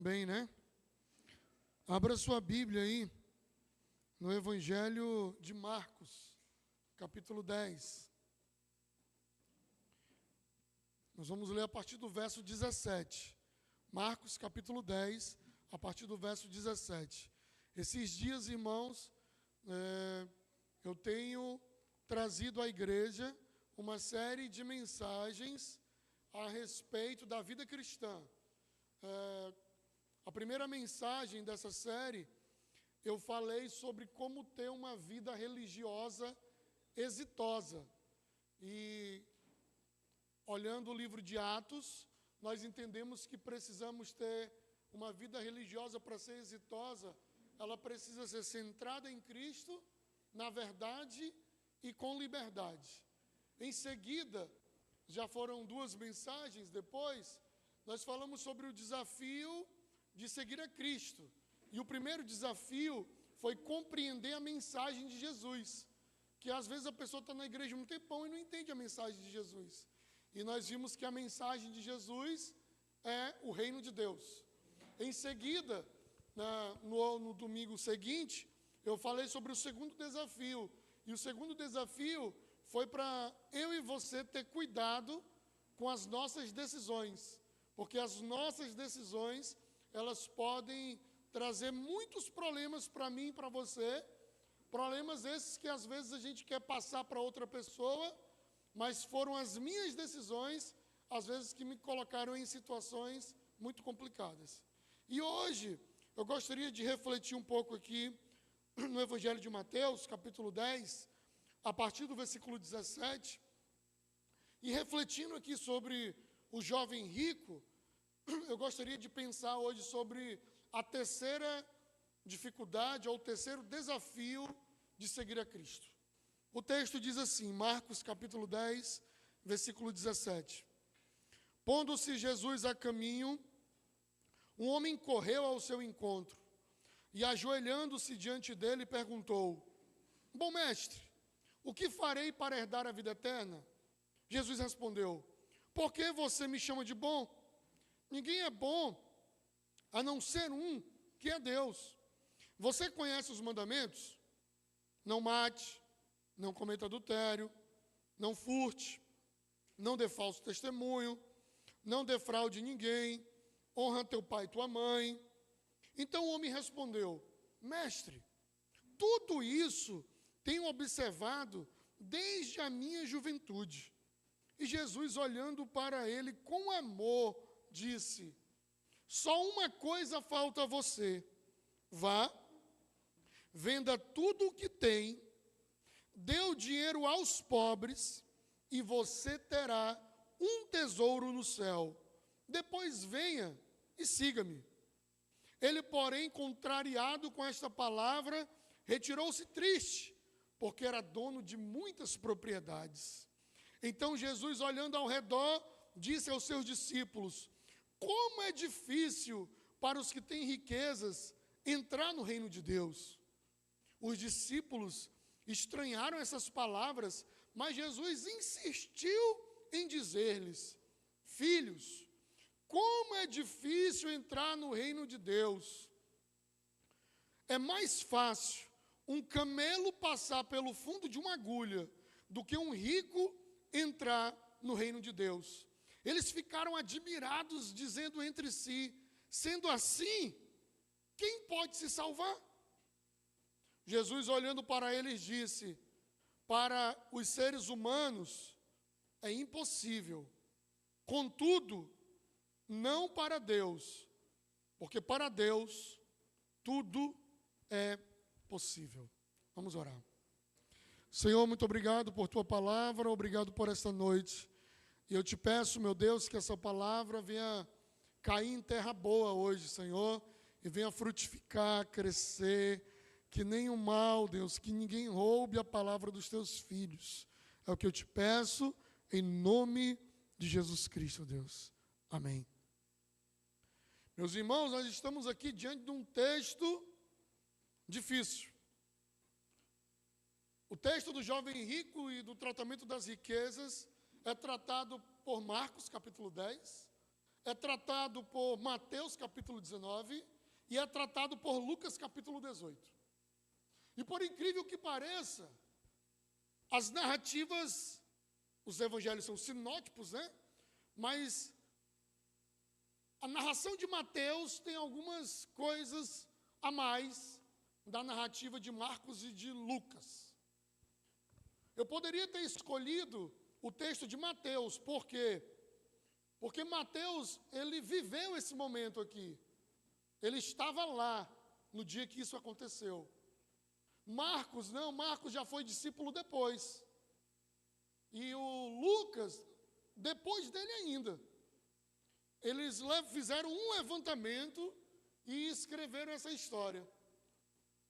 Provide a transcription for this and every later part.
Bem, né? Abra sua Bíblia aí no Evangelho de Marcos, capítulo 10. Nós vamos ler a partir do verso 17. Marcos, capítulo 10, a partir do verso 17. Esses dias, irmãos, eu tenho trazido à igreja uma série de mensagens a respeito da vida cristã. A primeira mensagem dessa série, eu falei sobre como ter uma vida religiosa exitosa. E, olhando o livro de Atos, nós entendemos que precisamos ter uma vida religiosa para ser exitosa. Ela precisa ser centrada em Cristo, na verdade e com liberdade. Em seguida, já foram duas mensagens depois, nós falamos sobre o desafio de seguir a Cristo. E o primeiro desafio foi compreender a mensagem de Jesus. Que às vezes a pessoa está na igreja um tempão e não entende a mensagem de Jesus. E nós vimos que a mensagem de Jesus é o reino de Deus. Em seguida, no domingo seguinte, eu falei sobre o segundo desafio. E o segundo desafio foi para eu e você ter cuidado com as nossas decisões. Porque as nossas decisões, elas podem trazer muitos problemas para mim e para você, problemas esses que às vezes a gente quer passar para outra pessoa, mas foram as minhas decisões, às vezes, que me colocaram em situações muito complicadas. E hoje, eu gostaria de refletir um pouco aqui no Evangelho de Mateus, capítulo 10, a partir do versículo 17, e refletindo aqui sobre o jovem rico, eu gostaria de pensar hoje sobre a terceira dificuldade, ou o terceiro desafio de seguir a Cristo. O texto diz assim, Marcos capítulo 10, versículo 17. Pondo-se Jesus a caminho, um homem correu ao seu encontro e, ajoelhando-se diante dele, perguntou: Bom mestre, o que farei para herdar a vida eterna? Jesus respondeu: Por que você me chama de bom? Ninguém é bom, a não ser um, que é Deus. Você conhece os mandamentos? Não mate, não cometa adultério, não furte, não dê falso testemunho, não defraude ninguém, honra teu pai e tua mãe. Então o homem respondeu: Mestre, tudo isso tenho observado desde a minha juventude. E Jesus, olhando para ele com amor, disse: Só uma coisa falta a você. Vá, venda tudo o que tem, dê o dinheiro aos pobres, e você terá um tesouro no céu. Depois venha e siga-me. Ele, porém, contrariado com esta palavra, retirou-se triste, porque era dono de muitas propriedades. Então Jesus, olhando ao redor, disse aos seus discípulos: Como é difícil para os que têm riquezas entrar no reino de Deus. Os discípulos estranharam essas palavras, mas Jesus insistiu em dizer-lhes: Filhos, como é difícil entrar no reino de Deus. É mais fácil um camelo passar pelo fundo de uma agulha do que um rico entrar no reino de Deus. Eles ficaram admirados, dizendo entre si: Sendo assim, quem pode se salvar? Jesus, olhando para eles, disse: Para os seres humanos é impossível, contudo, não para Deus, porque para Deus tudo é possível. Vamos orar. Senhor, muito obrigado por tua palavra, obrigado por esta noite. E eu te peço, meu Deus, que essa palavra venha cair em terra boa hoje, Senhor, e venha frutificar, crescer, que nenhum mal, Deus, que ninguém roube a palavra dos teus filhos. É o que eu te peço, em nome de Jesus Cristo, Deus. Amém. Meus irmãos, nós estamos aqui diante de um texto difícil. O texto do jovem rico e do tratamento das riquezas é tratado por Marcos, capítulo 10. é tratado por Mateus capítulo 19 e é tratado por Lucas capítulo 18. E por incrível que pareça, as narrativas, os evangelhos são sinótipos, né? Mas a narração de Mateus tem algumas coisas a mais da narrativa de Marcos e de Lucas. Eu poderia ter escolhido o texto de Mateus, por quê? Porque Mateus, ele viveu esse momento aqui. Ele estava lá no dia que isso aconteceu. Marcos, não, Marcos já foi discípulo depois. E o Lucas, depois dele ainda. Eles fizeram um levantamento e escreveram essa história.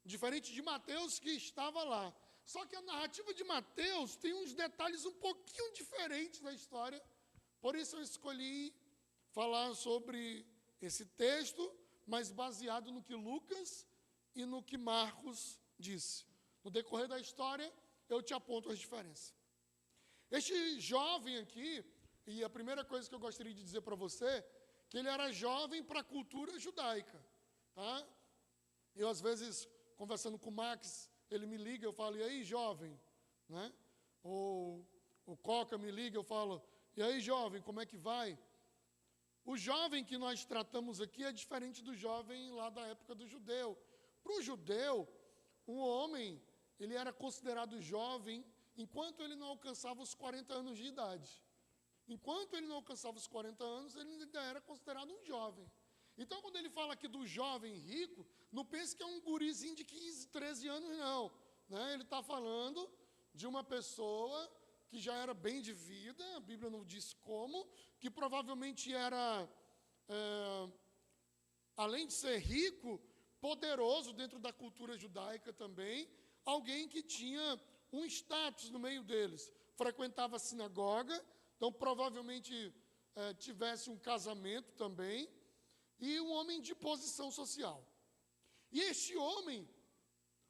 Diferente de Mateus, que estava lá. Só que a narrativa de Mateus tem uns detalhes um pouquinho diferentes da história. Por isso eu escolhi falar sobre esse texto, mas baseado no que Lucas e no que Marcos disse. No decorrer da história, eu te aponto as diferenças. Este jovem aqui, e a primeira coisa que eu gostaria de dizer para você, que ele era jovem para a cultura judaica. Tá? Eu, às vezes, conversando com o Max, ele me liga, eu falo, e aí, jovem? Né? Ou o Coca me liga, eu falo, e aí, jovem, como é que vai? O jovem que nós tratamos aqui é diferente do jovem lá da época do judeu. Para o judeu, um homem, ele era considerado jovem enquanto ele não alcançava os 40 anos de idade. Enquanto ele não alcançava os 40 anos, ele ainda era considerado um jovem. Então, quando ele fala aqui do jovem rico, não pense que é um gurizinho de 15, 13 anos, não. Né? Ele está falando de uma pessoa que já era bem de vida, a Bíblia não diz como, que provavelmente era, além de ser rico, poderoso dentro da cultura judaica também, alguém que tinha um status no meio deles. Frequentava a sinagoga, então provavelmente tivesse um casamento também, e um homem de posição social. E este homem,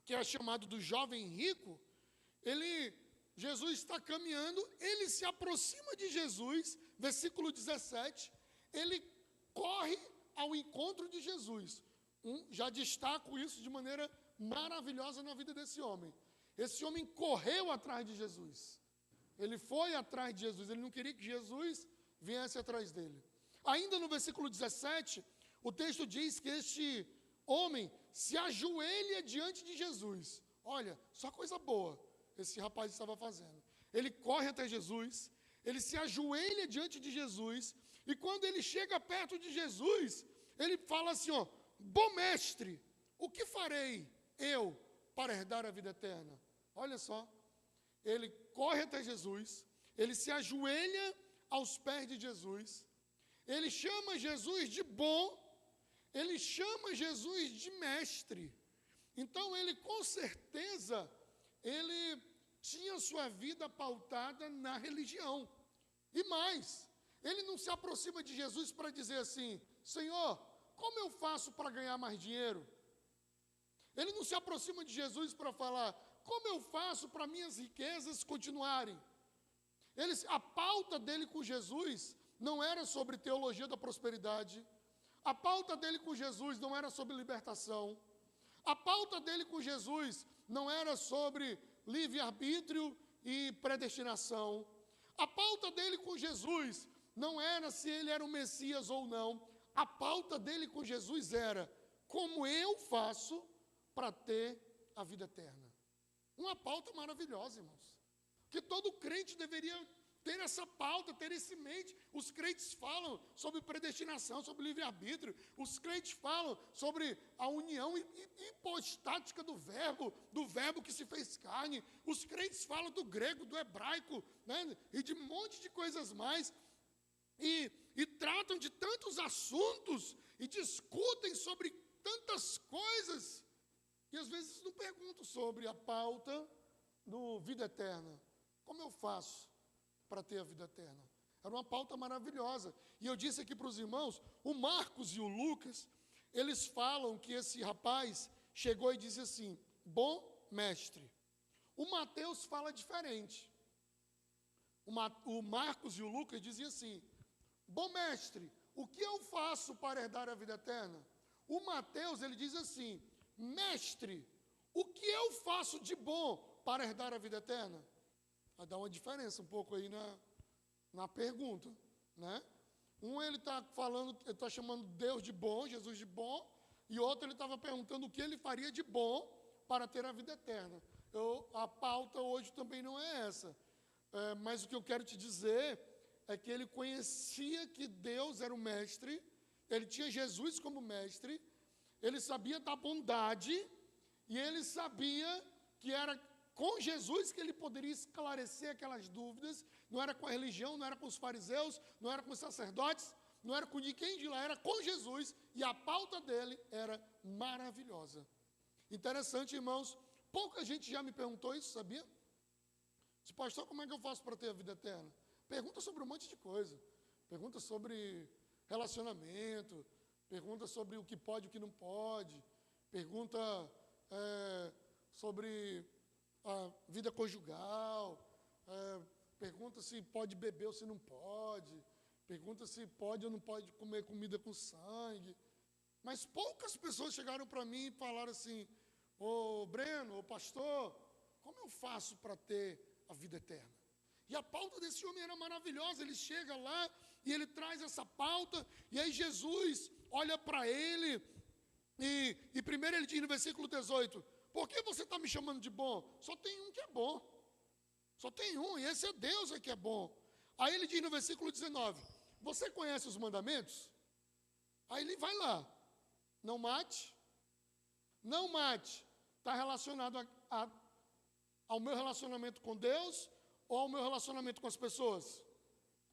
que é chamado do jovem rico, Jesus está caminhando, ele se aproxima de Jesus, versículo 17, ele corre ao encontro de Jesus. Já destaco isso de maneira maravilhosa na vida desse homem. Esse homem correu atrás de Jesus. Ele foi atrás de Jesus, ele não queria que Jesus viesse atrás dele. Ainda no versículo 17, o texto diz que este homem se ajoelha diante de Jesus. Olha, só coisa boa esse rapaz estava fazendo. Ele corre até Jesus, ele se ajoelha diante de Jesus, e quando ele chega perto de Jesus, ele fala assim, ó, bom mestre, o que farei eu para herdar a vida eterna? Olha só, ele corre até Jesus, ele se ajoelha aos pés de Jesus, ele chama Jesus de bom, ele chama Jesus de mestre. Então ele com certeza, ele tinha sua vida pautada na religião. E mais, ele não se aproxima de Jesus para dizer assim, Senhor, como eu faço para ganhar mais dinheiro? Ele não se aproxima de Jesus para falar, como eu faço para minhas riquezas continuarem? A pauta dele com Jesus não era sobre teologia da prosperidade, a pauta dele com Jesus não era sobre libertação, a pauta dele com Jesus não era sobre livre-arbítrio e predestinação, a pauta dele com Jesus não era se ele era o Messias ou não, a pauta dele com Jesus era como eu faço para ter a vida eterna. Uma pauta maravilhosa, irmãos, que todo crente deveria ter essa pauta, ter isso em mente. Os crentes falam sobre predestinação, sobre livre-arbítrio. Os crentes falam sobre a união hipostática do verbo que se fez carne. Os crentes falam do grego, do hebraico, né, e de um monte de coisas mais. E tratam de tantos assuntos e discutem sobre tantas coisas. E às vezes não perguntam sobre a pauta do vida eterna. Como eu faço para ter a vida eterna? Era uma pauta maravilhosa. E eu disse aqui para os irmãos, o Marcos e o Lucas, eles falam que esse rapaz chegou e disse assim, bom mestre. O Mateus fala diferente. O Marcos e o Lucas diziam assim, bom mestre, o que eu faço para herdar a vida eterna? O Mateus, ele diz assim: mestre, o que eu faço de bom para herdar a vida eterna? Vai dar uma diferença um pouco aí na pergunta, né? Ele está falando, ele está chamando Deus de bom, Jesus de bom, e outro ele estava perguntando o que ele faria de bom para ter a vida eterna. A pauta hoje também não é essa, mas o que eu quero te dizer é que ele conhecia que Deus era o mestre, ele tinha Jesus como mestre, ele sabia da bondade, e ele sabia que era com Jesus que ele poderia esclarecer aquelas dúvidas. Não era com a religião, não era com os fariseus, não era com os sacerdotes, não era com ninguém de lá, era com Jesus, e a pauta dele era maravilhosa. Interessante, irmãos, pouca gente já me perguntou isso, sabia? Disse, pastor, como é que eu faço para ter a vida eterna? Pergunta sobre um monte de coisa. Pergunta sobre relacionamento, pergunta sobre o que pode e o que não pode, pergunta sobre a vida conjugal, pergunta se pode beber ou se não pode, pergunta se pode ou não pode comer comida com sangue. Mas poucas pessoas chegaram para mim e falaram assim, ô Breno, ô pastor, como eu faço para ter a vida eterna? E a pauta desse homem era maravilhosa, ele chega lá e ele traz essa pauta, e aí Jesus olha para ele, e primeiro ele diz no versículo 18, por que você está me chamando de bom? Só tem um que é bom, só tem um, e esse é Deus que é bom. Aí ele diz no versículo 19, você conhece os mandamentos? Aí ele vai lá, não mate, está relacionado ao meu relacionamento com Deus, ou ao meu relacionamento com as pessoas?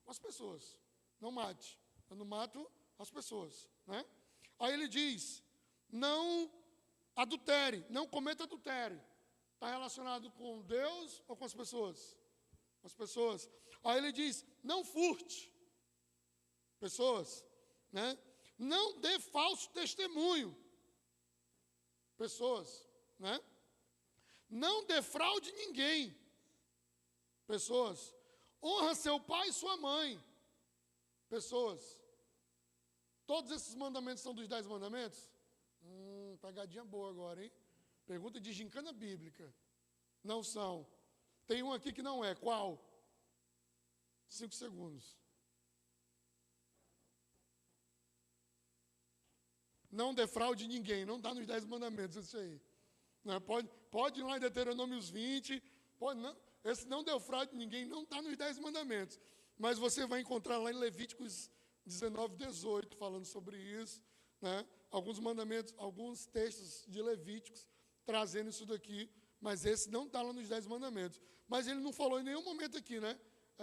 Com as pessoas. Não mate. Eu não mato as pessoas, né? Aí ele diz, não adultere, não cometa adultério. Está relacionado com Deus ou com as pessoas? Com as pessoas. Aí ele diz, não furte. Pessoas, né? Não dê falso testemunho. Pessoas, né? Não defraude ninguém. Pessoas. Honra seu pai e sua mãe. Pessoas. Todos esses mandamentos são dos 10 mandamentos? Pegadinha boa agora, hein? Pergunta de gincana bíblica. Não são. Tem um aqui que não é. Qual? 5 segundos. Não defraude ninguém. Não está nos 10 mandamentos isso aí. Não, pode ir lá em Deuteronômios 20. Pode, não, esse não defraude ninguém. Não está nos 10 mandamentos. Mas você vai encontrar lá em Levíticos 19, 18, falando sobre isso, né? Alguns mandamentos, alguns textos de Levíticos trazendo isso daqui, mas esse não está lá nos 10 mandamentos. Mas ele não falou em nenhum momento aqui, né?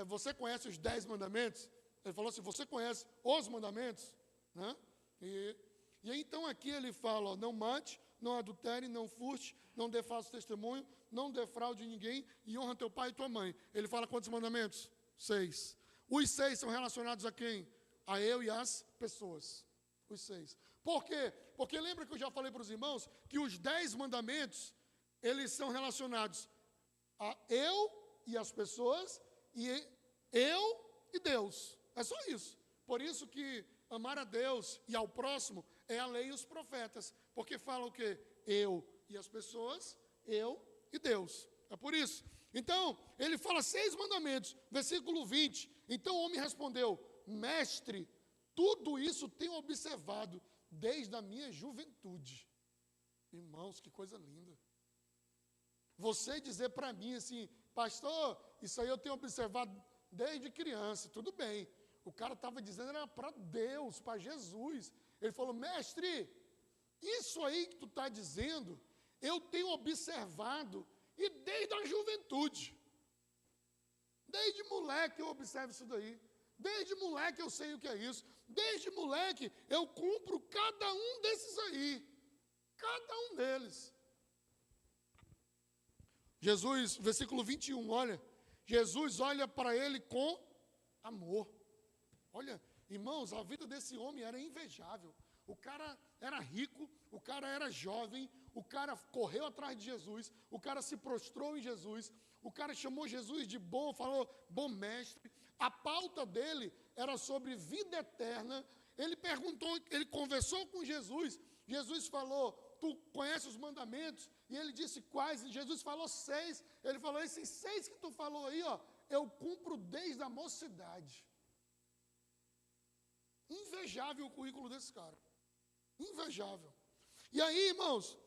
Você conhece os 10 mandamentos? Ele falou assim, você conhece os mandamentos? Né? E aí, então aqui ele fala, ó, não mate, não adultere, não furte, não dê falso testemunho, não defraude ninguém e honra teu pai e tua mãe. Ele fala quantos mandamentos? 6. Os 6 são relacionados a quem? A eu e as pessoas. Os 6. Por quê? Porque lembra que eu já falei para os irmãos que os 10 mandamentos, eles são relacionados a eu e as pessoas, e eu e Deus. É só isso. Por isso que amar a Deus e ao próximo é a lei e os profetas. Porque fala o quê? Eu e as pessoas, eu e Deus. É por isso. Então, ele fala 6 mandamentos. Versículo 20. Então o homem respondeu, mestre, tudo isso tenho observado desde a minha juventude. Irmãos, que coisa linda. Você dizer para mim assim, pastor, isso aí eu tenho observado desde criança, tudo bem. O cara estava dizendo, era para Deus, para Jesus. Ele falou, mestre, isso aí que tu está dizendo, eu tenho observado, e desde a juventude. Desde moleque eu observo isso daí. Desde moleque eu sei o que é isso. Desde moleque eu cumpro cada um desses aí. Cada um deles. Jesus, versículo 21, olha. Jesus olha para ele com amor. Olha, irmãos, a vida desse homem era invejável. O cara era rico, o cara era jovem, o cara correu atrás de Jesus, o cara se prostrou em Jesus, o cara chamou Jesus de bom, falou, bom mestre. A pauta dele era sobre vida eterna, Ele perguntou, ele conversou com Jesus. Jesus falou, tu conheces os mandamentos? E ele disse quais? E Jesus falou 6. Ele falou, esses 6 que tu falou aí, ó, eu cumpro desde a mocidade. Invejável o currículo desse cara. Invejável. E aí, irmãos,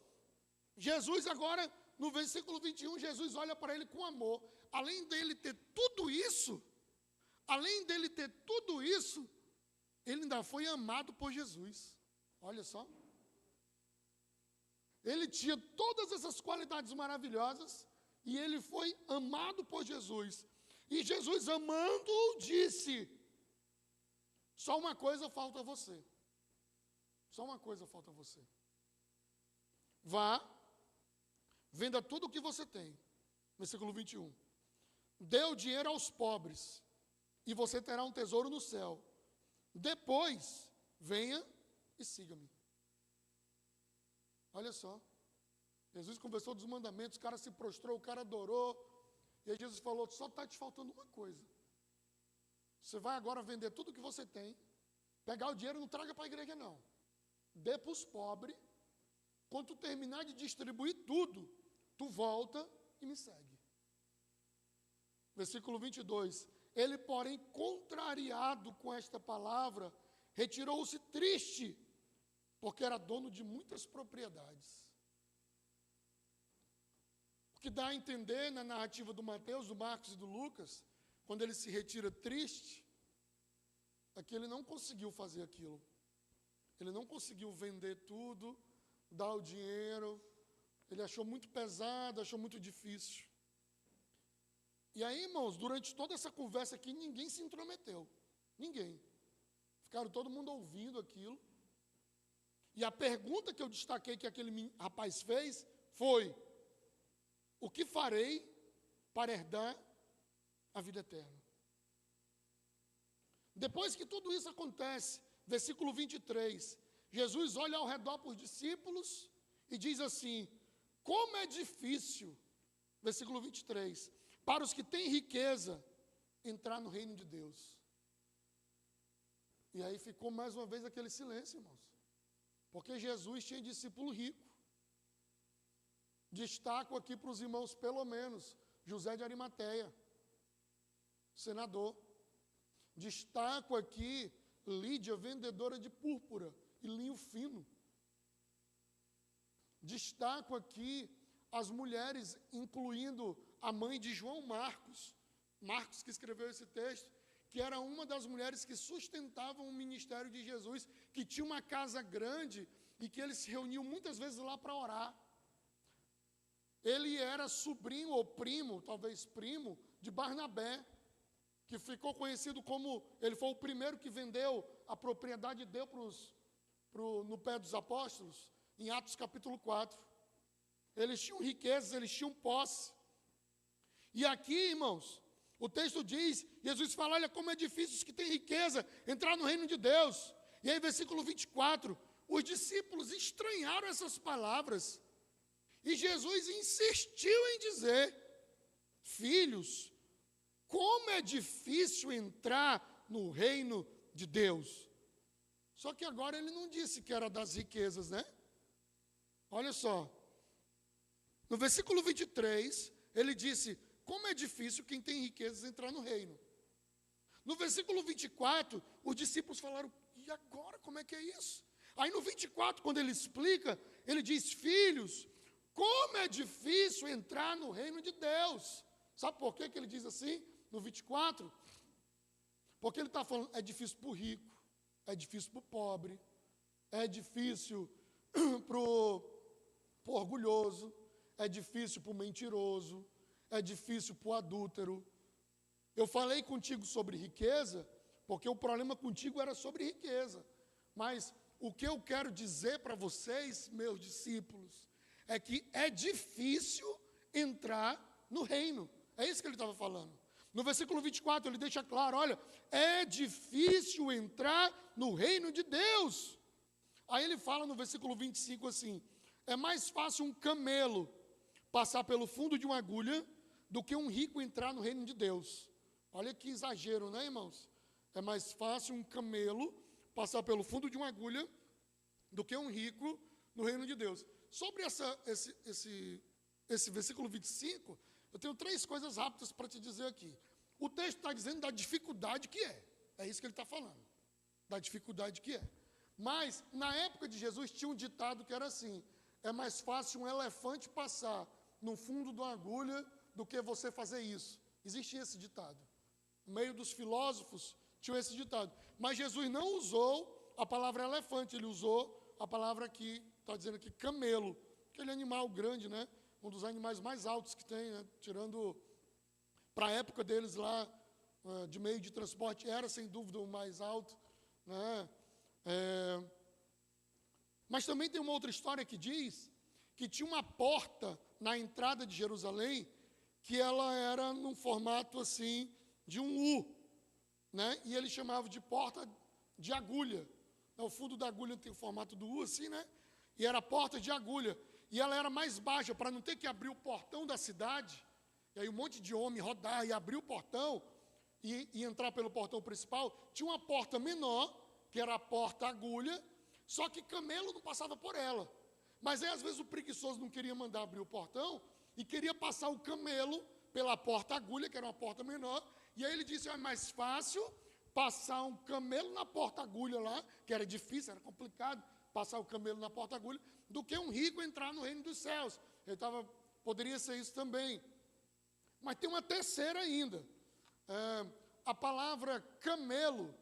Jesus agora, no versículo 21, Jesus olha para ele com amor. Além dele ter tudo isso, ele ainda foi amado por Jesus. Olha só. Ele tinha todas essas qualidades maravilhosas e ele foi amado por Jesus. E Jesus, amando-o, disse, só uma coisa falta a você. Só uma coisa falta a você. Vá, venda tudo o que você tem. Versículo 21. Dê o dinheiro aos pobres, e você terá um tesouro no céu. Depois, venha e siga-me. Olha só. Jesus conversou dos mandamentos, o cara se prostrou, o cara adorou. E aí Jesus falou, só está te faltando uma coisa. Você vai agora vender tudo que você tem, pegar o dinheiro, não traga para a igreja não. Dê para os pobres. Quando tu terminar de distribuir tudo, tu volta e me segue. Versículo 22. Ele, porém, contrariado com esta palavra, retirou-se triste, porque era dono de muitas propriedades. O que dá a entender na narrativa do Mateus, do Marcos e do Lucas, quando ele se retira triste, é que ele não conseguiu fazer aquilo. Ele não conseguiu vender tudo, dar o dinheiro. Ele achou muito pesado, achou muito difícil. E aí, irmãos, durante toda essa conversa aqui, ninguém se intrometeu. Ninguém. Ficaram todo mundo ouvindo aquilo. E a pergunta que eu destaquei que aquele rapaz fez foi: o que farei para herdar a vida eterna? Depois que tudo isso acontece, versículo 23, Jesus olha ao redor para os discípulos e diz assim, como é difícil, versículo 23, para os que têm riqueza, entrar no reino de Deus. E aí ficou mais uma vez aquele silêncio, irmãos. Porque Jesus tinha discípulo rico. Destaco aqui para os irmãos, pelo menos, José de Arimateia, senador. Destaco aqui Lídia, vendedora de púrpura e linho fino. Destaco aqui as mulheres, incluindo a mãe de João Marcos, Marcos que escreveu esse texto, que era uma das mulheres que sustentavam o ministério de Jesus, que tinha uma casa grande e que eles se reuniam muitas vezes lá para orar. Ele era sobrinho ou primo, talvez primo, de Barnabé, que ficou conhecido como, ele foi o primeiro que vendeu a propriedade e deu no pé dos apóstolos, em Atos capítulo 4. Eles tinham riquezas, eles tinham posse. E aqui, irmãos, o texto diz, Jesus fala, olha como é difícil os que têm riqueza entrar no reino de Deus. E aí, versículo 24, os discípulos estranharam essas palavras. E Jesus insistiu em dizer, filhos, como é difícil entrar no reino de Deus. Só que agora ele não disse que era das riquezas, né? Olha só. No versículo 23, ele disse, como é difícil quem tem riquezas entrar no reino. No versículo 24, os discípulos falaram, e agora, como é que é isso? Aí no 24, quando ele explica, ele diz, filhos, como é difícil entrar no reino de Deus. Sabe por que ele diz assim, no 24? Porque ele está falando, é difícil para o rico, é difícil para o pobre, é difícil para o orgulhoso, é difícil para o mentiroso, é difícil para o adúltero. Eu falei contigo sobre riqueza, porque o problema contigo era sobre riqueza. Mas o que eu quero dizer para vocês, meus discípulos, é que é difícil entrar no reino. É isso que ele estava falando. No versículo 24, ele deixa claro, olha, é difícil entrar no reino de Deus. Aí ele fala no versículo 25 assim, é mais fácil um camelo passar pelo fundo de uma agulha do que um rico entrar no reino de Deus. Olha que exagero, né, irmãos? É mais fácil um camelo passar pelo fundo de uma agulha do que um rico no reino de Deus. Sobre esse versículo 25, eu tenho 3 coisas rápidas para te dizer aqui. O texto está dizendo da dificuldade que é. É isso que ele está falando. Da dificuldade que é. Mas, na época de Jesus, tinha um ditado que era assim: é mais fácil um elefante passar no fundo de uma agulha do que você fazer isso. Existia esse ditado. No meio dos filósofos, tinha esse ditado. Mas Jesus não usou a palavra elefante, ele usou a palavra aqui, está dizendo aqui, camelo. Aquele animal grande, né? Um dos animais mais altos que tem, né? Tirando, para a época deles lá, de meio de transporte, era sem dúvida o mais alto, né? Mas também tem uma outra história que diz que tinha uma porta na entrada de Jerusalém, que ela era num formato assim, de um U, né? E ele chamava de porta de agulha. O fundo da agulha tem o formato do U assim, né? E era a porta de agulha. E ela era mais baixa, para não ter que abrir o portão da cidade, e aí um monte de homem rodar e abrir o portão, e entrar pelo portão principal. Tinha uma porta menor, que era a porta agulha, só que camelo não passava por ela. Mas aí, às vezes, o preguiçoso não queria mandar abrir o portão, e queria passar o camelo pela porta agulha, que era uma porta menor, e aí ele disse: é mais fácil passar um camelo na porta agulha lá, que era difícil, era complicado passar o camelo na porta agulha, do que um rico entrar no reino dos céus. Poderia ser isso também. Mas tem uma terceira ainda. A palavra camelo,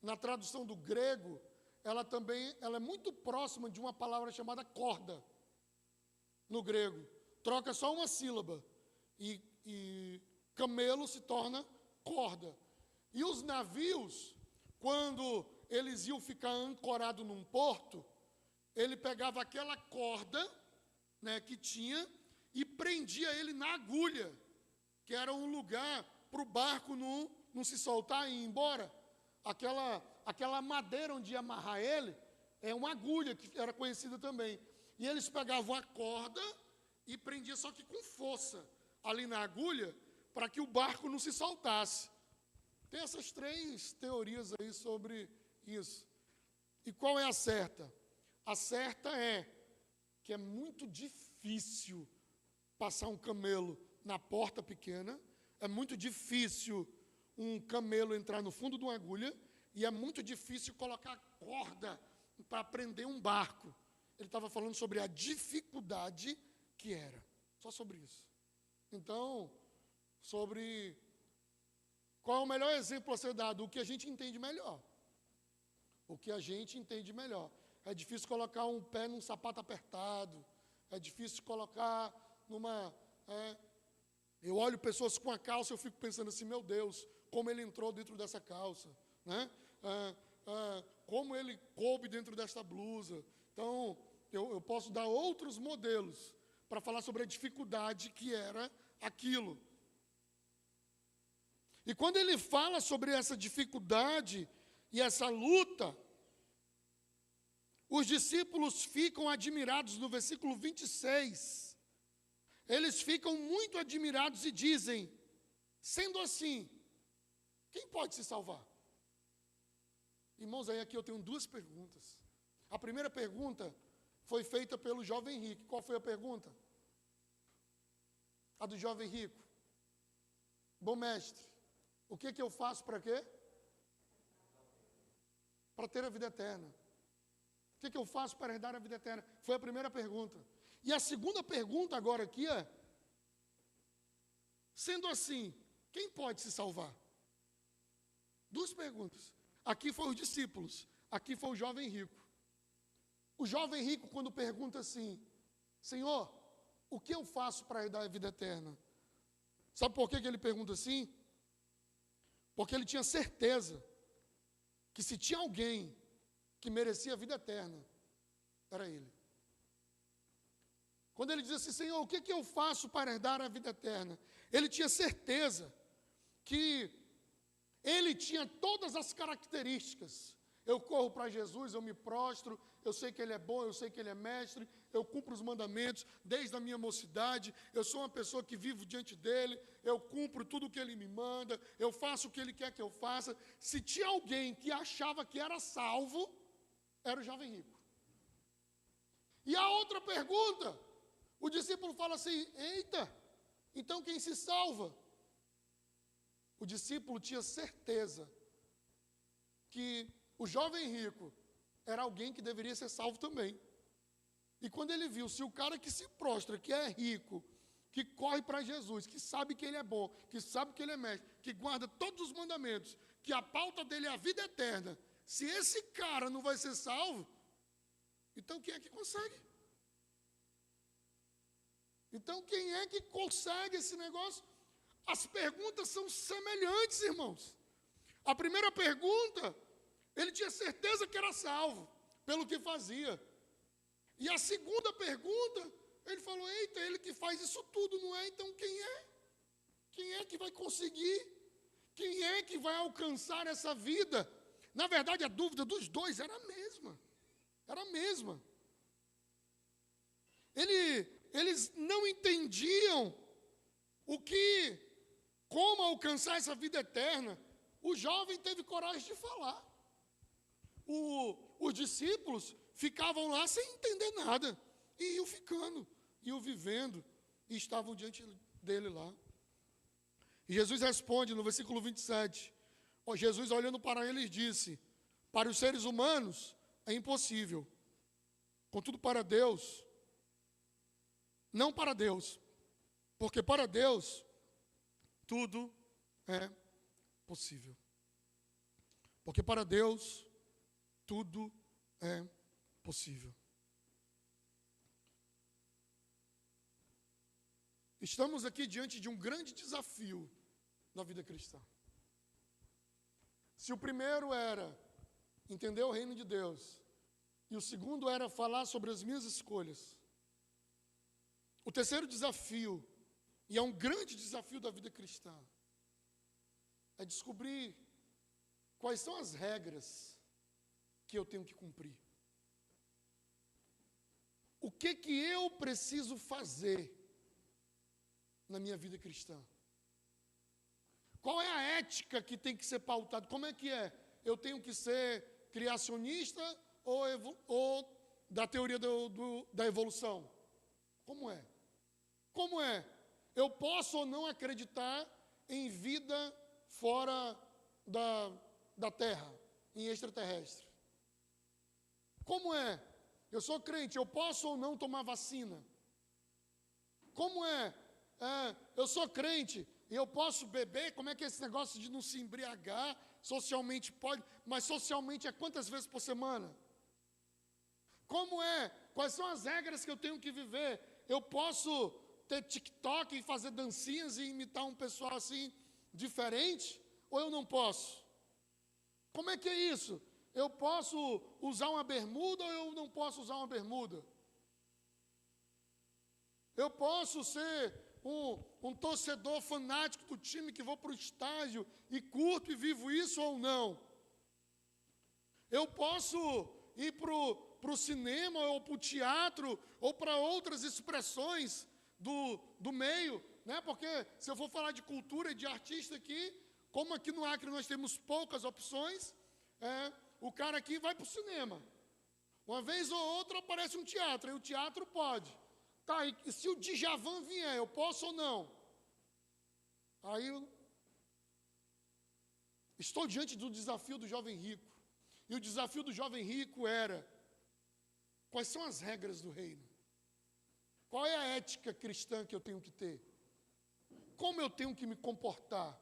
na tradução do grego, ela é muito próxima de uma palavra chamada corda, no grego. Troca só uma sílaba, e camelo se torna corda. E os navios, quando eles iam ficar ancorados num porto, ele pegava aquela corda, né, que tinha, e prendia ele na agulha, que era um lugar para o barco não se soltar e ir embora. Aquela madeira onde ia amarrar ele, é uma agulha, que era conhecida também. E eles pegavam a corda e prendiam, só que com força, ali na agulha, para que o barco não se soltasse. Tem essas 3 teorias aí sobre isso. E qual é a certa? A certa é que é muito difícil passar um camelo na porta pequena, é muito difícil um camelo entrar no fundo de uma agulha, e é muito difícil colocar corda para prender um barco. Ele estava falando sobre a dificuldade que era, só sobre isso. Então, sobre qual é o melhor exemplo a ser dado? O que a gente entende melhor. O que a gente entende melhor. É difícil colocar um pé num sapato apertado, é difícil colocar numa... eu olho pessoas com a calça, eu fico pensando assim: meu Deus, como ele entrou dentro dessa calça, né? Como ele coube dentro dessa blusa. Então, eu posso dar outros modelos para falar sobre a dificuldade que era aquilo. E quando ele fala sobre essa dificuldade e essa luta, os discípulos ficam admirados no versículo 26. Eles ficam muito admirados e dizem: sendo assim, quem pode se salvar? Irmãos, aí aqui eu tenho 2 perguntas. A primeira pergunta foi feita pelo jovem rico. Qual foi a pergunta? A do jovem rico. Bom mestre, o que eu faço para quê? Para ter a vida eterna. O que eu faço para herdar a vida eterna? Foi a primeira pergunta. E a segunda pergunta agora aqui é: sendo assim, quem pode se salvar? 2 perguntas. Aqui foi os discípulos, aqui foi o jovem rico. O jovem rico, quando pergunta assim: Senhor, o que eu faço para herdar a vida eterna? Sabe por que ele pergunta assim? Porque ele tinha certeza que se tinha alguém que merecia a vida eterna, era ele. Quando ele diz assim: Senhor, o que eu faço para herdar a vida eterna? Ele tinha certeza que ele tinha todas as características. Eu corro para Jesus, eu me prostro, eu sei que ele é bom, eu sei que ele é mestre, eu cumpro os mandamentos desde a minha mocidade, eu sou uma pessoa que vivo diante dele, eu cumpro tudo o que ele me manda, eu faço o que ele quer que eu faça. Se tinha alguém que achava que era salvo, era o jovem rico. E a outra pergunta, o discípulo fala assim: eita, então quem se salva? O discípulo tinha certeza que o jovem rico era alguém que deveria ser salvo também. E quando ele viu, se o cara que se prostra, que é rico, que corre para Jesus, que sabe que ele é bom, que sabe que ele é mestre, que guarda todos os mandamentos, que a pauta dele é a vida eterna, se esse cara não vai ser salvo, então quem é que consegue? Então quem é que consegue esse negócio? As perguntas são semelhantes, irmãos. A primeira pergunta, ele tinha certeza que era salvo, pelo que fazia. E a segunda pergunta, ele falou: eita, ele que faz isso tudo, não é? Então quem é? Quem é que vai conseguir? Quem é que vai alcançar essa vida? Na verdade, a dúvida dos dois era a mesma. Era a mesma. Eles não entendiam como alcançar essa vida eterna. O jovem teve coragem de falar. Os discípulos ficavam lá sem entender nada. E iam ficando, iam vivendo. E estavam diante dele lá. E Jesus responde no versículo 27. Jesus, olhando para eles, disse: para os seres humanos é impossível. Contudo, para Deus, não para Deus. Porque para Deus, tudo é possível. Porque para Deus, tudo é possível. Estamos aqui diante de um grande desafio na vida cristã. Se o primeiro era entender o reino de Deus, e o segundo era falar sobre as minhas escolhas, o terceiro desafio, e é um grande desafio da vida cristã, é descobrir quais são as regras que eu tenho que cumprir. O que eu preciso fazer na minha vida cristã? Qual é a ética que tem que ser pautada? Como é que é? Eu tenho que ser criacionista ou da teoria da evolução? Como é? Como é? Eu posso ou não acreditar em vida fora da Terra, em extraterrestre? Como é? Eu sou crente, eu posso ou não tomar vacina? Como é? Eu sou crente e eu posso beber? Como é que é esse negócio de não se embriagar? Socialmente pode, mas socialmente é quantas vezes por semana? Como é? Quais são as regras que eu tenho que viver? Eu posso ter TikTok e fazer dancinhas e imitar um pessoal assim diferente? Ou eu não posso? Como é que é isso? Eu posso usar uma bermuda ou eu não posso usar uma bermuda? Eu posso ser um torcedor fanático do time que vou para o estádio e curto e vivo isso ou não? Eu posso ir para o cinema ou para o teatro ou para outras expressões do meio, né? Porque se eu for falar de cultura e de artista aqui, como aqui no Acre nós temos poucas opções, o cara aqui vai para o cinema. Uma vez ou outra aparece um teatro, e o teatro pode. Tá, e se o Djavan vier, eu posso ou não? Aí eu estou diante do desafio do jovem rico. E o desafio do jovem rico era: quais são as regras do reino? Qual é a ética cristã que eu tenho que ter? Como eu tenho que me comportar?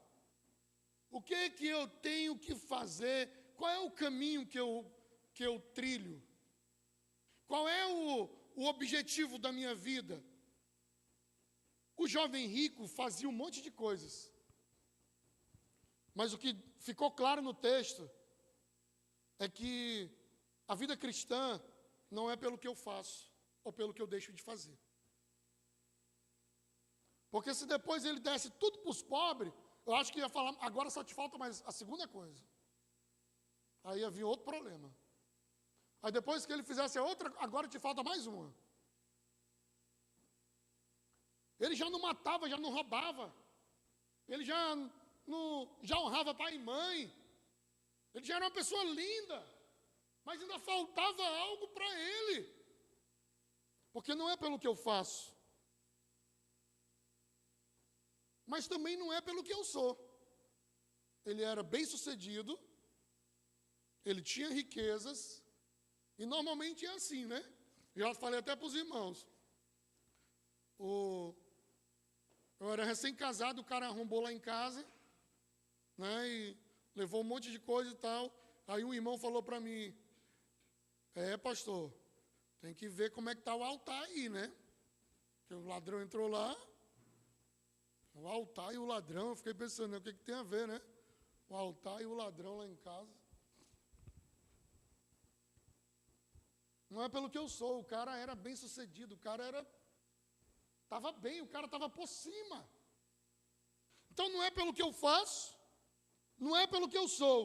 O que é que eu tenho que fazer? Qual é o caminho que eu trilho? Qual é o objetivo da minha vida? O jovem rico fazia um monte de coisas. Mas o que ficou claro no texto é que a vida cristã não é pelo que eu faço ou pelo que eu deixo de fazer. Porque se depois ele desse tudo para os pobres, eu acho que ia falar: agora só te falta mais a segunda coisa. Aí havia outro problema. Aí depois que ele fizesse a outra, agora te falta mais uma. Ele já não matava, já não roubava. Ele já honrava pai e mãe. Ele já era uma pessoa linda. Mas ainda faltava algo para ele. Porque não é pelo que eu faço. Mas também não é pelo que eu sou. Ele era bem-sucedido. Ele tinha riquezas. E normalmente é assim, né? Já falei até para os irmãos. Eu era recém-casado, o cara arrombou lá em casa, né? E levou um monte de coisa e tal. Aí um irmão falou para mim, pastor, tem que ver como é que está o altar aí, né? Porque o ladrão entrou lá, o altar e o ladrão, eu fiquei pensando, né, o que tem a ver, né? O altar e o ladrão lá em casa. Não é pelo que eu sou, o cara era bem sucedido, o cara estava bem, o cara estava por cima. Então não é pelo que eu faço, não é pelo que eu sou.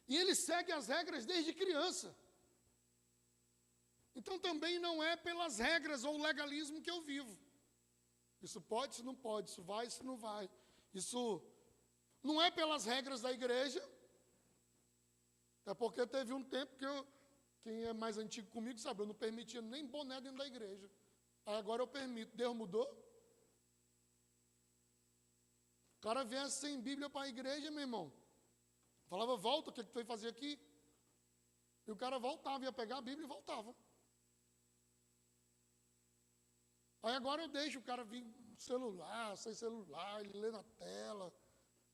E ele segue as regras desde criança. Então também não é pelas regras ou legalismo que eu vivo. Isso pode, isso não pode, isso vai, isso não vai. Isso não é pelas regras da igreja. É porque teve um tempo que quem é mais antigo comigo sabe, eu não permitia nem boné dentro da igreja. Aí agora eu permito. Deus mudou? O cara viesse sem Bíblia para a igreja, meu irmão. Falava, volta, o que tu vai fazer aqui? E o cara voltava, ia pegar a Bíblia e voltava. Aí agora eu deixo o cara vir celular, sem celular, ele lê na tela.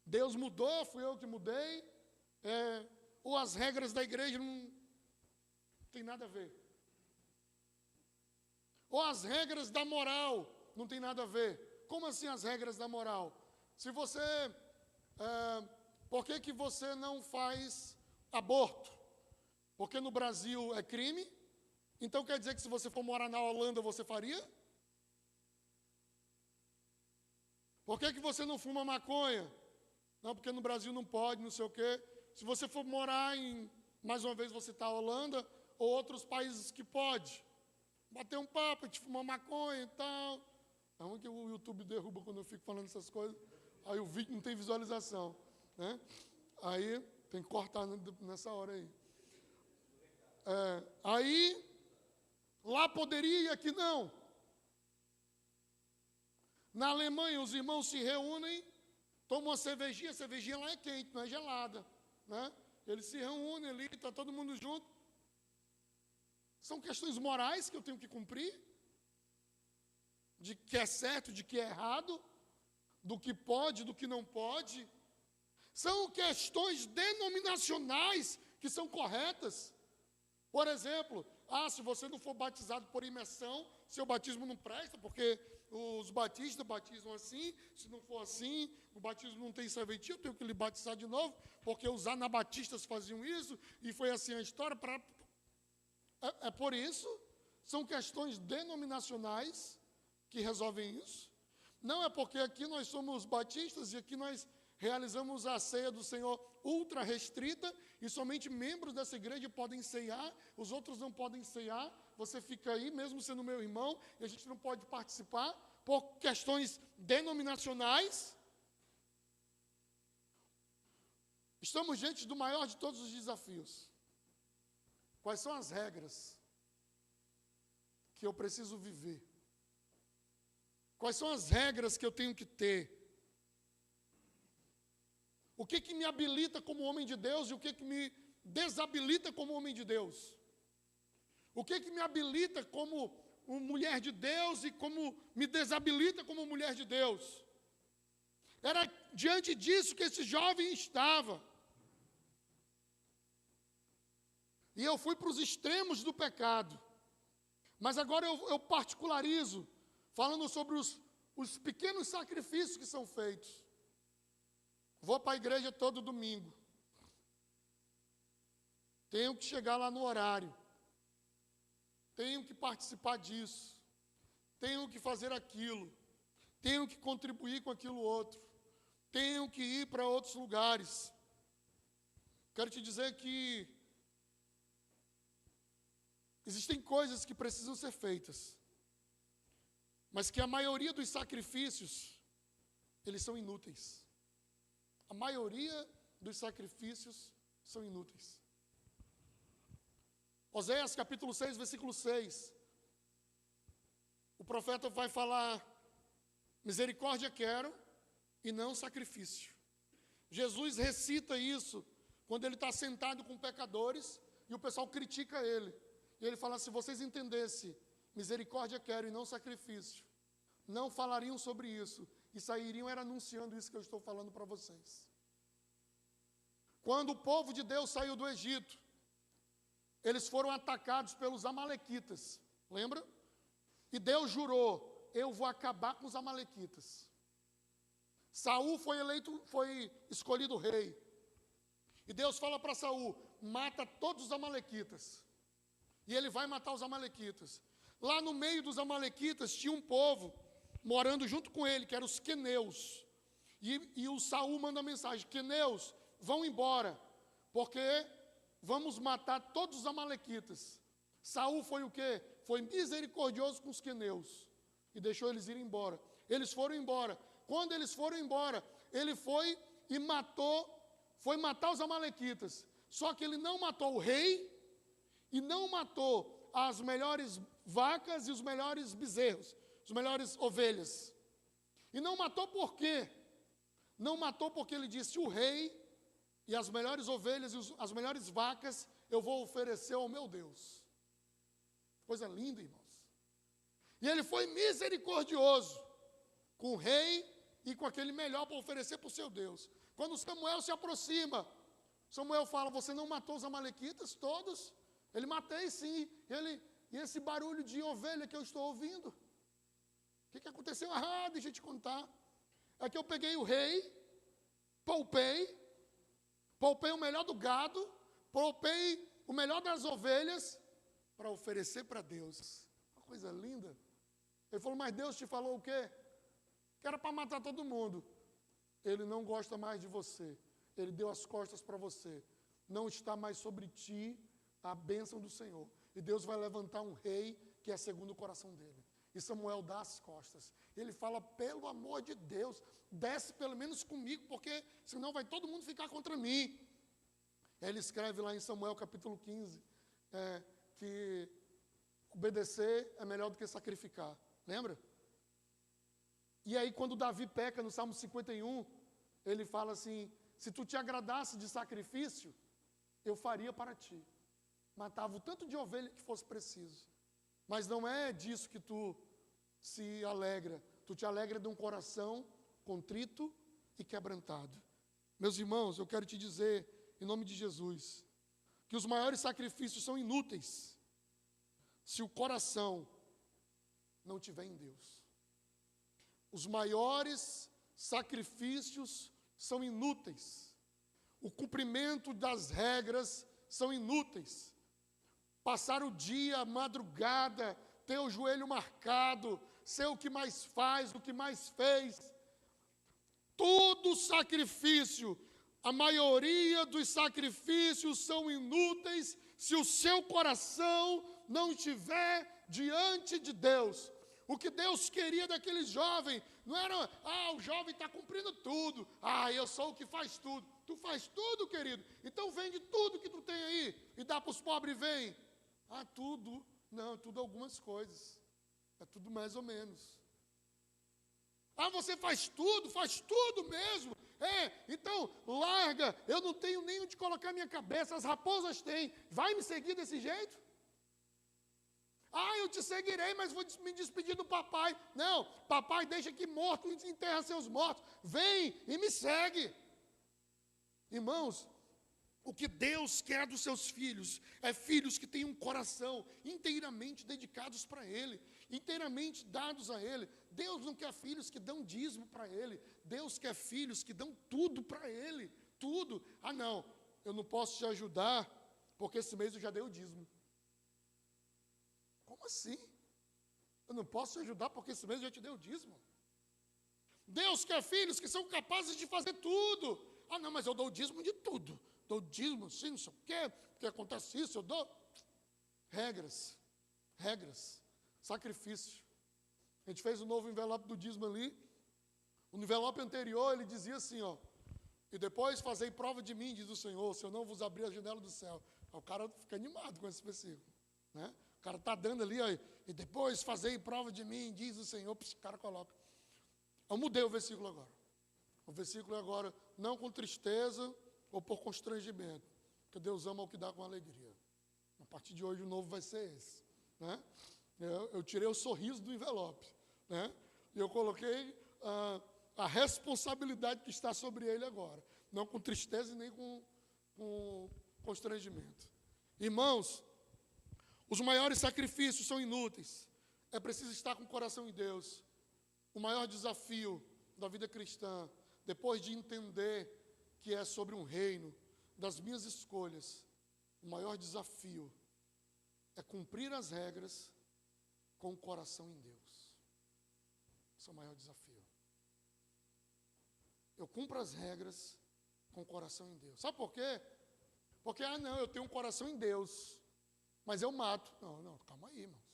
Deus mudou, fui eu que mudei. Ou as regras da igreja não tem nada a ver. Ou as regras da moral não tem nada a ver. Como assim as regras da moral? Se você... por que você não faz aborto? Porque no Brasil é crime? Então quer dizer que se você for morar na Holanda você faria? Por que você não fuma maconha? Não, porque no Brasil não pode, não sei o quê. Se você for morar mais uma vez você está na Holanda, ou outros países que pode. Bater um papo, a gente fumar maconha e tal. É ruim que o YouTube derruba quando eu fico falando essas coisas. Aí o vídeo não tem visualização, né? Aí tem que cortar nessa hora aí. Aí, lá poderia e aqui não. Na Alemanha, os irmãos se reúnem, tomam uma cervejinha, a cervejinha lá é quente, não é gelada, né? Eles se reúnem ali, está todo mundo junto. São questões morais que eu tenho que cumprir, de que é certo, de que é errado, do que pode, do que não pode. São questões denominacionais que são corretas. Por exemplo, se você não for batizado por imersão, seu batismo não presta, porque os batistas batizam assim, se não for assim, o batismo não tem serventia, eu tenho que lhe batizar de novo, porque os anabatistas faziam isso, e foi assim a história. Por isso, são questões denominacionais que resolvem isso. Não é porque aqui nós somos batistas e aqui nós realizamos a ceia do Senhor ultra restrita e somente membros dessa igreja podem ceiar, os outros não podem ceiar. Você fica aí, mesmo sendo meu irmão, e a gente não pode participar por questões denominacionais. Estamos diante do maior de todos os desafios. Quais são as regras que eu preciso viver? Quais são as regras que eu tenho que ter? O que me habilita como homem de Deus e o que me desabilita como homem de Deus? O que me habilita como uma mulher de Deus e como me desabilita como mulher de Deus? Era diante disso que esse jovem estava. E eu fui para os extremos do pecado. Mas agora eu particularizo, falando sobre os pequenos sacrifícios que são feitos. Vou para a igreja todo domingo. Tenho que chegar lá no horário. Tenho que participar disso. Tenho que fazer aquilo. Tenho que contribuir com aquilo outro. Tenho que ir para outros lugares. Quero te dizer que existem coisas que precisam ser feitas, mas que a maioria dos sacrifícios, eles são inúteis. A maioria dos sacrifícios são inúteis. Oséias capítulo 6, versículo 6. O profeta vai falar: misericórdia quero e não sacrifício. Jesus recita isso quando ele está sentado com pecadores e o pessoal critica ele. E ele fala: se vocês entendessem, misericórdia quero e não sacrifício, não falariam sobre isso e sairiam era anunciando isso que eu estou falando para vocês. Quando o povo de Deus saiu do Egito, eles foram atacados pelos amalequitas, lembra? E Deus jurou: eu vou acabar com os amalequitas. Saul foi escolhido rei. E Deus fala para Saul: mata todos os amalequitas. E ele vai matar os amalequitas. Lá no meio dos amalequitas tinha um povo morando junto com ele, que eram os queneus. E o Saul manda a mensagem: queneus, vão embora, porque vamos matar todos os amalequitas. Saul foi o quê? Foi misericordioso com os queneus e deixou eles irem embora. Eles foram embora. Quando eles foram embora, ele foi e foi matar os amalequitas. Só que ele não matou o rei e não matou as melhores vacas e os melhores bezerros, as melhores ovelhas. E não matou por quê? Não matou porque ele disse: o rei e as melhores ovelhas e as melhores vacas eu vou oferecer ao meu Deus. Coisa linda, irmãos. E ele foi misericordioso com o rei e com aquele melhor para oferecer para o seu Deus. Quando Samuel se aproxima, Samuel fala: você não matou os amalequitas todos? Ele: matei sim. E esse barulho de ovelha que eu estou ouvindo? O que aconteceu? Deixa eu te contar. É que eu peguei o rei, poupei o melhor do gado, poupei o melhor das ovelhas para oferecer para Deus. Uma coisa linda. Ele falou: mas Deus te falou o quê? Que era para matar todo mundo. Ele não gosta mais de você. Ele deu as costas para você. Não está mais sobre ti a bênção do Senhor. E Deus vai levantar um rei que é segundo o coração dele. E Samuel dá as costas. Ele fala: pelo amor de Deus, desce pelo menos comigo, porque senão vai todo mundo ficar contra mim. Ele escreve lá em Samuel capítulo 15, que obedecer é melhor do que sacrificar. Lembra? E aí quando Davi peca no Salmo 51, ele fala assim: se tu te agradasse de sacrifício, eu faria para ti. Matava o tanto de ovelha que fosse preciso. Mas não é disso que tu se alegra. Tu te alegra de um coração contrito e quebrantado. Meus irmãos, eu quero te dizer, em nome de Jesus, que os maiores sacrifícios são inúteis se o coração não estiver em Deus. Os maiores sacrifícios são inúteis. O cumprimento das regras são inúteis. Passar o dia, a madrugada, ter o joelho marcado, ser o que mais faz, o que mais fez. Todo sacrifício, a maioria dos sacrifícios são inúteis se o seu coração não estiver diante de Deus. O que Deus queria daquele jovem não era: o jovem está cumprindo tudo. Eu sou o que faz tudo. Tu faz tudo, querido. Então vende tudo que tu tem aí e dá para os pobres e vem. Tudo. Não, tudo algumas coisas. É tudo mais ou menos. Você faz tudo mesmo. Então larga, eu não tenho nem onde colocar minha cabeça, as raposas têm. Vai me seguir desse jeito? Eu te seguirei, mas vou me despedir do papai. Não, papai deixa que morto enterra seus mortos. Vem e me segue. Irmãos, o que Deus quer dos seus filhos é filhos que têm um coração inteiramente dedicados para Ele, inteiramente dados a Ele. Deus não quer filhos que dão dízimo para Ele. Deus quer filhos que dão tudo para Ele. Tudo. Não, eu não posso te ajudar porque esse mês eu já dei o dízimo. Como assim? Eu não posso te ajudar porque esse mês eu já te dei o dízimo. Deus quer filhos que são capazes de fazer tudo. Não, mas eu dou o dízimo de tudo. Dou o dízimo, sim, não sei o quê, porque acontece isso, eu dou. Regras, sacrifício. A gente fez o novo envelope do dízimo ali. O envelope anterior, ele dizia assim, ó: e depois fazei prova de mim, diz o Senhor, se eu não vos abrir a janela do céu. Aí o cara fica animado com esse versículo, né? O cara está dando ali, ó, e depois fazei prova de mim, diz o Senhor, o cara coloca. Eu mudei o versículo agora. O versículo é agora, não com tristeza ou por constrangimento, porque Deus ama o que dá com alegria. A partir de hoje o novo vai ser esse, né? Eu tirei o sorriso do envelope, né? E eu coloquei a responsabilidade que está sobre ele agora, não com tristeza e nem com constrangimento. Irmãos, os maiores sacrifícios são inúteis. É preciso estar com o coração em Deus. O maior desafio da vida cristã, depois de entender que é sobre um reino, das minhas escolhas, o maior desafio é cumprir as regras com o coração em Deus. Esse é o maior desafio. Eu cumpro as regras com o coração em Deus. Sabe por quê? Porque, não, eu tenho um coração em Deus, mas eu mato. Não, calma aí, irmãos.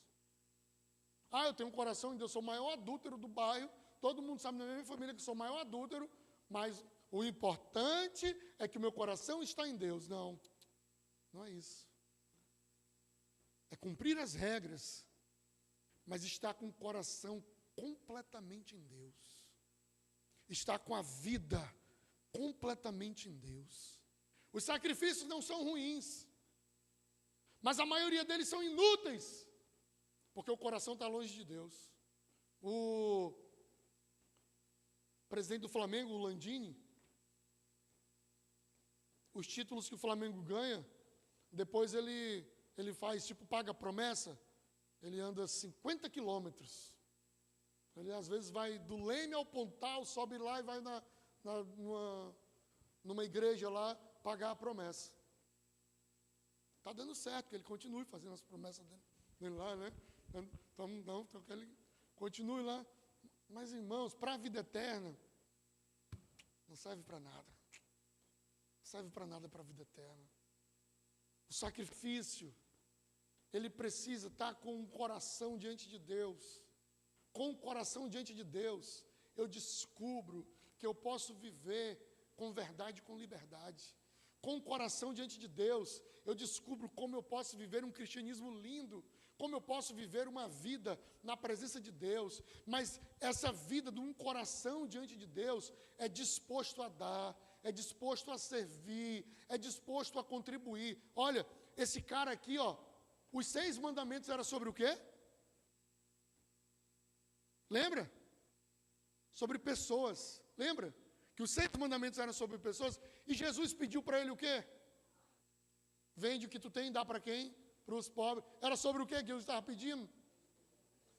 Eu tenho um coração em Deus, sou o maior adúltero do bairro, todo mundo sabe na minha família que sou o maior adúltero, mas o importante é que o meu coração está em Deus. Não é isso. É cumprir as regras, mas estar com o coração completamente em Deus. Estar com a vida completamente em Deus. Os sacrifícios não são ruins, mas a maioria deles são inúteis, porque o coração está longe de Deus. O presidente do Flamengo, o Landini, os títulos que o Flamengo ganha, depois ele faz, paga promessa, ele anda 50 quilômetros. Ele às vezes vai do Leme ao Pontal, sobe lá e vai numa igreja lá pagar a promessa. Está dando certo, que ele continue fazendo as promessas dele lá, né? Então que ele continue lá. Mas, irmãos, para a vida eterna, não serve para nada. Não serve para nada para a vida eterna. O sacrifício, ele precisa estar com o coração diante de Deus. Com o coração diante de Deus, eu descubro que eu posso viver com verdade e com liberdade. Com o coração diante de Deus, eu descubro como eu posso viver um cristianismo lindo, como eu posso viver uma vida na presença de Deus. Mas essa vida de um coração diante de Deus é disposto a dar, é disposto a servir, é disposto a contribuir. Olha, esse cara aqui, ó, os 6 mandamentos eram sobre o quê? Lembra? Sobre pessoas. Lembra? Que os 6 mandamentos eram sobre pessoas. E Jesus pediu para ele o quê? Vende o que tu tem e dá para quem? Para os pobres. Era sobre o quê que Jesus estava pedindo?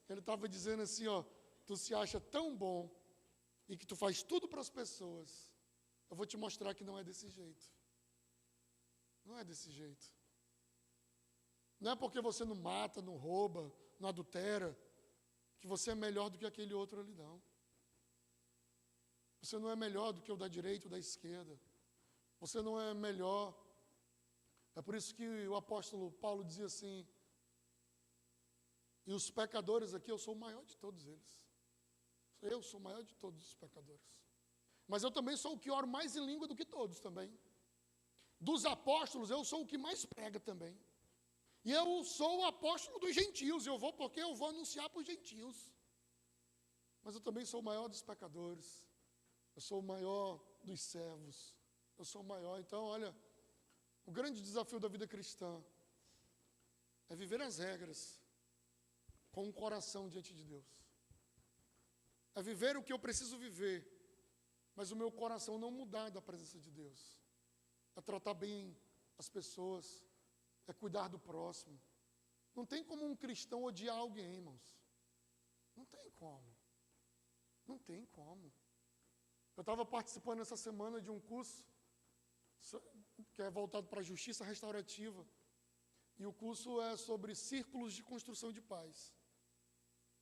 Ele estava dizendo assim, ó: tu se acha tão bom e que tu faz tudo para as pessoas. Eu vou te mostrar que não é desse jeito. Não é desse jeito. Não é porque você não mata, não rouba, não adultera, que você é melhor do que aquele outro ali, não. Você não é melhor do que o da direita ou da esquerda. Você não é melhor. É por isso que o apóstolo Paulo dizia assim: e os pecadores aqui, eu sou o maior de todos eles. Eu sou o maior de todos os pecadores. Mas eu também sou o que oro mais em língua do que todos também. Dos apóstolos, eu sou o que mais prega também. E eu sou o apóstolo dos gentios. Eu vou porque eu vou anunciar para os gentios. Mas eu também sou o maior dos pecadores. Eu sou o maior dos servos. Eu sou o maior. Então, olha, o grande desafio da vida cristã é viver as regras com o coração diante de Deus. É viver o que eu preciso viver, mas o meu coração não mudar da presença de Deus. É tratar bem as pessoas, é cuidar do próximo. Não tem como um cristão odiar alguém, irmãos. Não tem como. Não tem como. Eu estava participando essa semana de um curso que é voltado para a justiça restaurativa. E o curso é sobre círculos de construção de paz.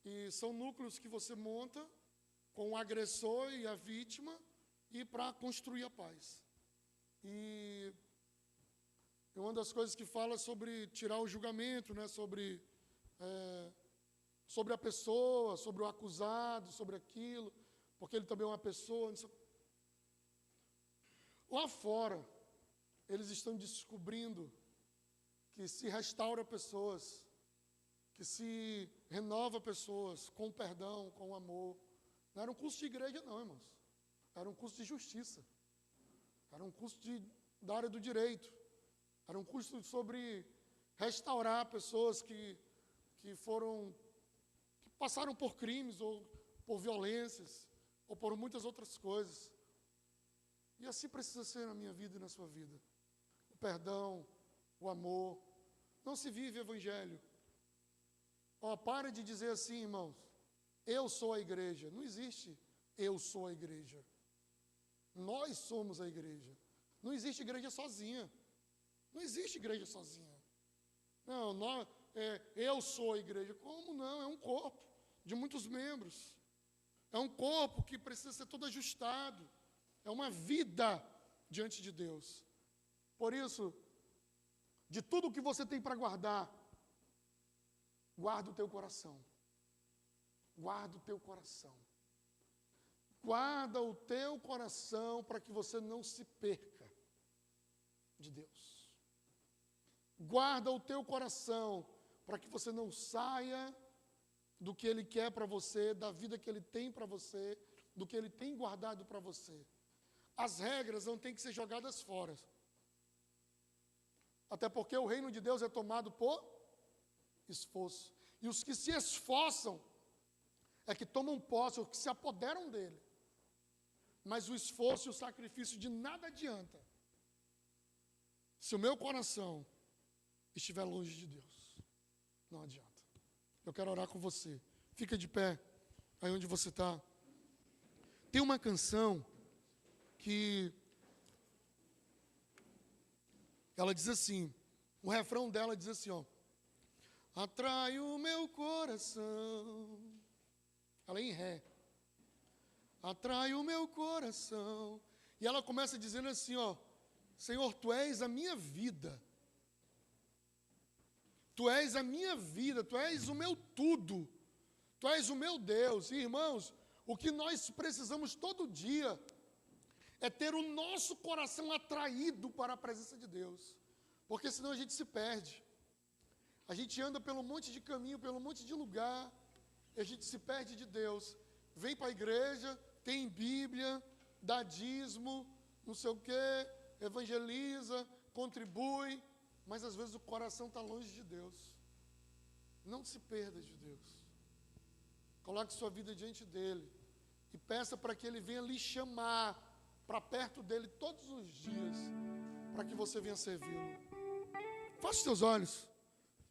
E são núcleos que você monta com o agressor e a vítima e para construir a paz. E E uma das coisas que fala sobre tirar o julgamento, né? Sobre a pessoa, sobre o acusado, sobre aquilo, porque ele também é uma pessoa. Lá fora, eles estão descobrindo que se restaura pessoas, que se renova pessoas com perdão, com amor. Não era um curso de igreja, não, irmãos. Era um curso de justiça. Era um curso da área do direito. Era um curso sobre restaurar pessoas que passaram por crimes, ou por violências, ou por muitas outras coisas. E assim precisa ser na minha vida e na sua vida. O perdão, o amor. Não se vive evangelho. Para de dizer assim, irmãos, eu sou a igreja. Não existe eu sou a igreja. Nós somos a igreja. Não existe igreja sozinha. Não existe igreja sozinha. Não, eu sou a igreja. Como não? É um corpo de muitos membros. É um corpo que precisa ser todo ajustado. É uma vida diante de Deus. Por isso, de tudo que você tem para guardar, guarda o teu coração. Guarda o teu coração. Guarda o teu coração para que você não se perca de Deus. Guarda o teu coração para que você não saia do que Ele quer para você, da vida que Ele tem para você, do que Ele tem guardado para você. As regras não têm que ser jogadas fora. Até porque o reino de Deus é tomado por esforço. E os que se esforçam é que tomam posse, ou que se apoderam dele. Mas o esforço e o sacrifício de nada adianta se o meu coração estiver longe de Deus. Não adianta. Eu quero orar com você. Fica de pé, aí onde você está. Tem uma canção que ela diz assim, o refrão dela diz assim, atrai o meu coração. Ela é em ré. Atrai o meu coração. E ela começa dizendo assim, Senhor, Tu és a minha vida. Tu és a minha vida, Tu és o meu tudo. Tu és o meu Deus. E, irmãos, o que nós precisamos todo dia é ter o nosso coração atraído para a presença de Deus. Porque senão a gente se perde. A gente anda pelo monte de caminho, pelo monte de lugar, e a gente se perde de Deus. Vem para a igreja, tem Bíblia, dá dízimo, não sei o quê, evangeliza, contribui, mas às vezes o coração está longe de Deus. Não se perda de Deus. Coloque sua vida diante dEle e peça para que Ele venha lhe chamar para perto dEle todos os dias, para que você venha servi-lo. Feche os teus olhos.